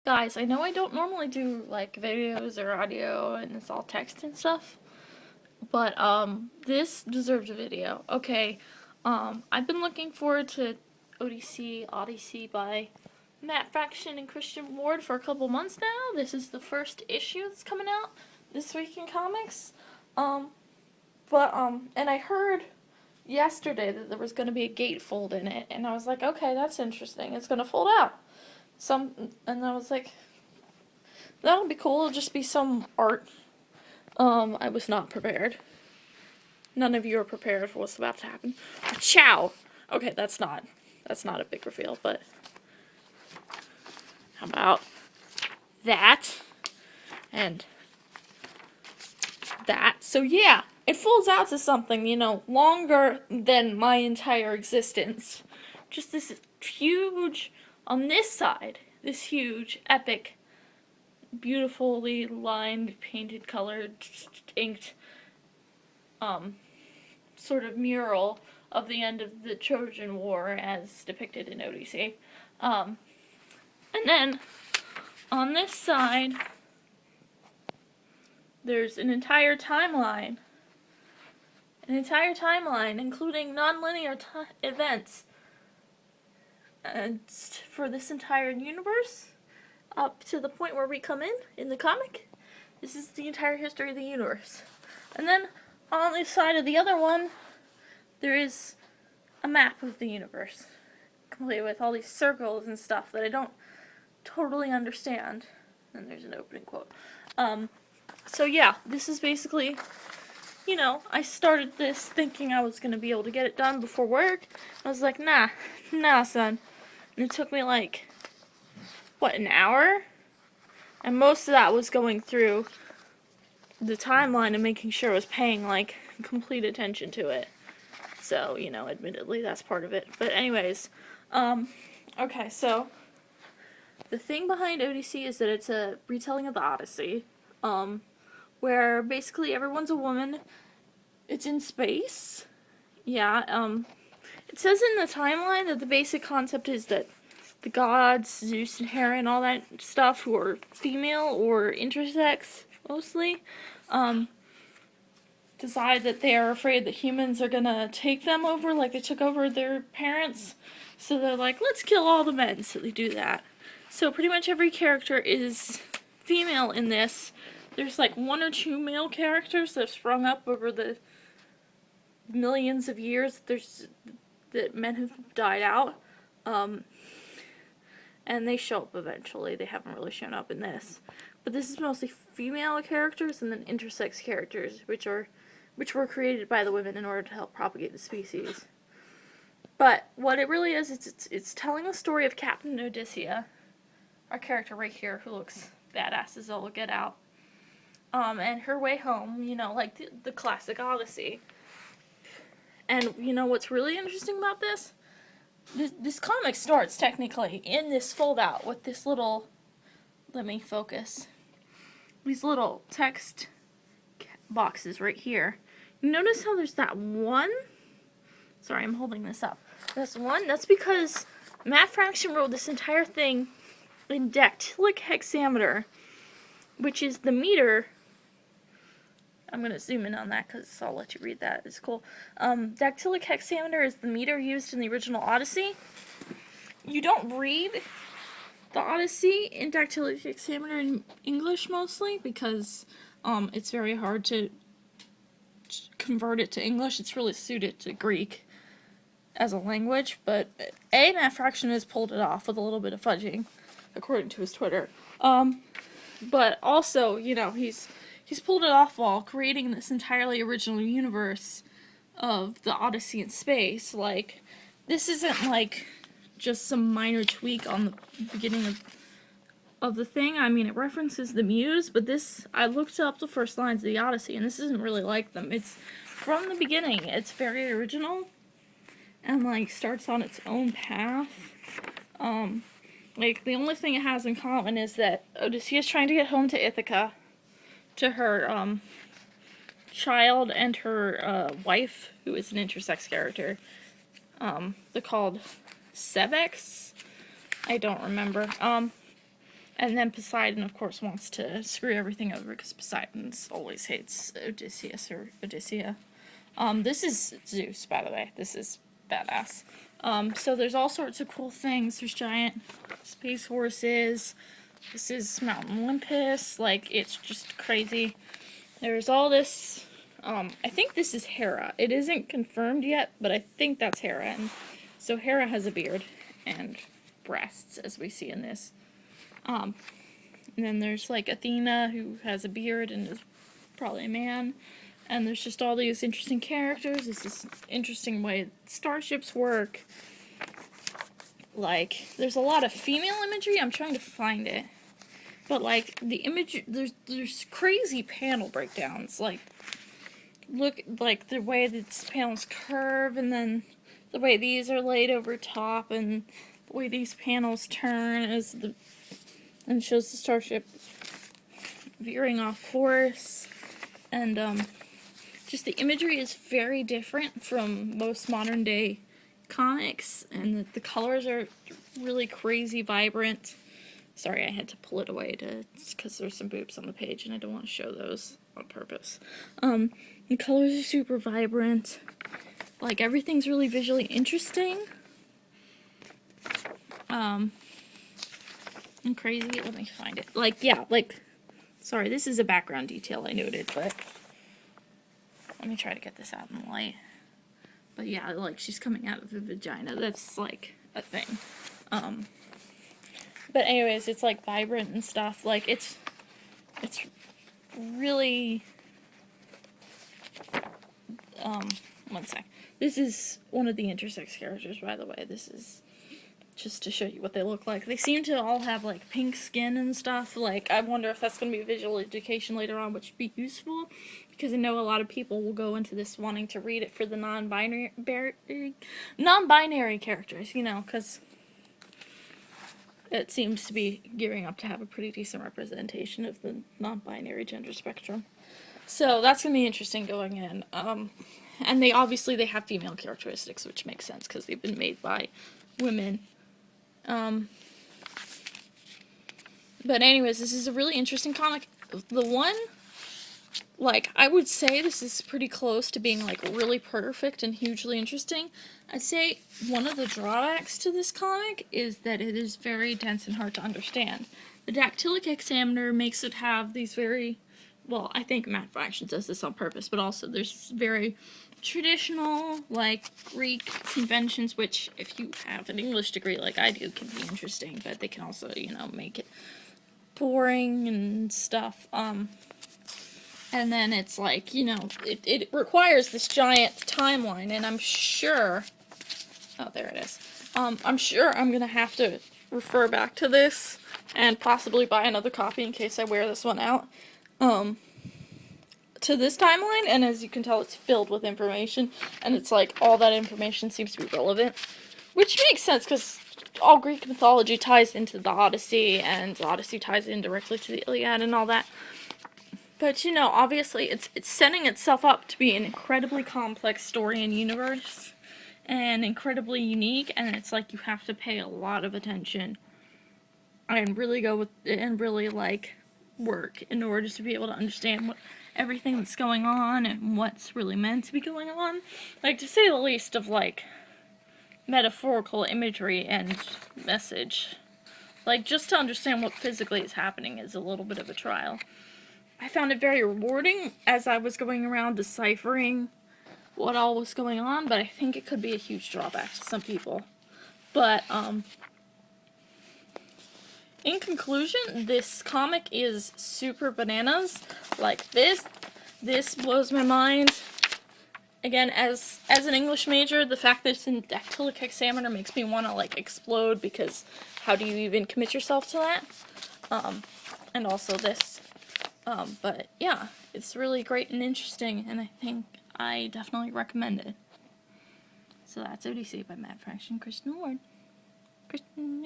Guys, I know I don't normally do, like, videos or audio, and it's all text and stuff, but, this deserves a video. Okay, I've been looking forward to ODY-C by Matt Fraction and Christian Ward for a couple months now. This is the first issue that's coming out this week in comics. And I heard yesterday that there was going to be a gatefold in it, and I was like, okay, that's interesting. It's going to fold out. And I was like, that'll be cool. It'll just be some art. I was not prepared. None of you are prepared for what's about to happen. Ciao. Okay, that's not a big reveal, but how about that and that? So yeah, it folds out to something, longer than my entire existence. Just this huge, on this side, this huge, epic, beautifully lined, painted, colored, inked, sort of mural of the end of the Trojan War as depicted in ODY-C. And then, on this side, there's an entire timeline. Including non-linear events. And for this entire universe, up to the point where we come in the comic, this is the entire history of the universe. And then, on the side of the other one, there is a map of the universe, complete with all these circles and stuff that I don't totally understand. And there's an opening quote. So yeah, this is basically, I started this thinking I was going to be able to get it done before work. I was like, nah, son. And it took me an hour? And most of that was going through the timeline and making sure I was paying, complete attention to it. So, admittedly, that's part of it. But anyways, okay, so the thing behind ODY-C is that it's a retelling of the Odyssey, where basically everyone's a woman. It's in space. Yeah, it says in the timeline that the basic concept is that the gods, Zeus and Hera and all that stuff, who are female or intersex, mostly, decide that they are afraid that humans are gonna take them over like they took over their parents. So they're like, let's kill all the men, so they do that. So pretty much every character is female in this. There's one or two male characters that have sprung up over the millions of years that men have died out. And they show up eventually. They haven't really shown up in this. But this is mostly female characters and then intersex characters, which were created by the women in order to help propagate the species. But what it really is, it's telling the story of Captain Odysseus, our character right here, who looks badass as all get out. And her way home, like the classic Odyssey. And what's really interesting about this? This comic starts technically in this fold out with this little, let me focus, these little text boxes right here. You notice how there's that one? Sorry, I'm holding this up. That's one. That's because Matt Fraction wrote this entire thing in dactylic hexameter, which is the meter. I'm going to zoom in on that because I'll let you read that. It's cool. Dactylic hexameter is the meter used in the original Odyssey. You don't read the Odyssey in dactylic hexameter in English mostly because it's very hard to convert it to English. It's really suited to Greek as a language, but Matt Fraction has pulled it off with a little bit of fudging, according to his Twitter. But also, he's pulled it off while creating this entirely original universe of the Odyssey in space. This isn't just some minor tweak on the beginning of the thing. I mean, it references the Muse, but I looked up the first lines of the Odyssey, and this isn't really like them. It's from the beginning. It's very original, and starts on its own path. The only thing it has in common is that Odysseus is trying to get home to Ithaca, to her child and her wife, who is an intersex character. They're called Sebex. I don't remember. And then Poseidon, of course, wants to screw everything over because Poseidon always hates Odysseus or Odyssea. This is Zeus, by the way. This is badass. So there's all sorts of cool things. There's giant space horses. This is Mount Olympus. Like, it's just crazy. There's all this. I think this is Hera. It isn't confirmed yet, but I think that's Hera. And so Hera has a beard and breasts, as we see in this. And then there's, like, Athena, who has a beard and is probably a man. And there's just all these interesting characters. This is an interesting way starships work. Like, there's a lot of female imagery. I'm trying to find it. But, like, the image, there's crazy panel breakdowns. Like, look, like, the way these panels curve, and then the way these are laid over top, and the way these panels turn and shows the starship veering off course. And, just the imagery is very different from most modern day comics, and the colors are really crazy vibrant. Sorry, I had to pull it away because there's some boobs on the page and I don't want to show those on purpose. The colors are super vibrant. Like, everything's really visually interesting. And crazy. Let me find it. Like, yeah, like, sorry, this is a background detail I noted, but let me try to get this out in the light. But yeah, like, she's coming out of a vagina. That's, like, a thing. But anyways, it's, like, vibrant and stuff. Like, it's really, one sec. This is one of the intersex characters, by the way. This is just to show you what they look like. They seem to all have, like, pink skin and stuff. Like, I wonder if that's going to be visual education later on, which would be useful, because I know a lot of people will go into this wanting to read it for the non-binary characters, you know, because it seems to be gearing up to have a pretty decent representation of the non-binary gender spectrum. So that's going to be interesting going in. And they have female characteristics, which makes sense, because they've been made by women. But anyways, this is a really interesting comic. The one, like, I would say this is pretty close to being, like, really perfect and hugely interesting. I'd say one of the drawbacks to this comic is that it is very dense and hard to understand. The dactylic hexameter makes it have these very, well, I think Matt Fraction does this on purpose, but also there's very traditional, like, Greek conventions, which, if you have an English degree like I do, can be interesting, but they can also, you know, make it boring and stuff. And then it's like, you know, it requires this giant timeline, and I'm sure, oh, there it is. I'm sure I'm gonna have to refer back to this, and possibly buy another copy in case I wear this one out. To this timeline, and as you can tell, it's filled with information, and it's like all that information seems to be relevant, which makes sense because all Greek mythology ties into the Odyssey, and the Odyssey ties in directly to the Iliad and all that. But, you know, obviously it's setting itself up to be an incredibly complex story and universe, and incredibly unique, and it's like you have to pay a lot of attention and really go with it and really, like, work in order to be able to understand everything that's going on and what's really meant to be going on. Like, to say the least of, like, metaphorical imagery and message. Like, just to understand what physically is happening is a little bit of a trial. I found it very rewarding as I was going around deciphering what all was going on, but I think it could be a huge drawback to some people. But, in conclusion, this comic is super bananas. Like, this blows my mind. Again, as an English major, the fact that it's in dactylic hexameter makes me want to, like, explode, because how do you even commit yourself to that? And also this. But yeah, it's really great and interesting, and I think I definitely recommend it. So that's OD-C by Matt Fraction, Kristen Ward. Kristen.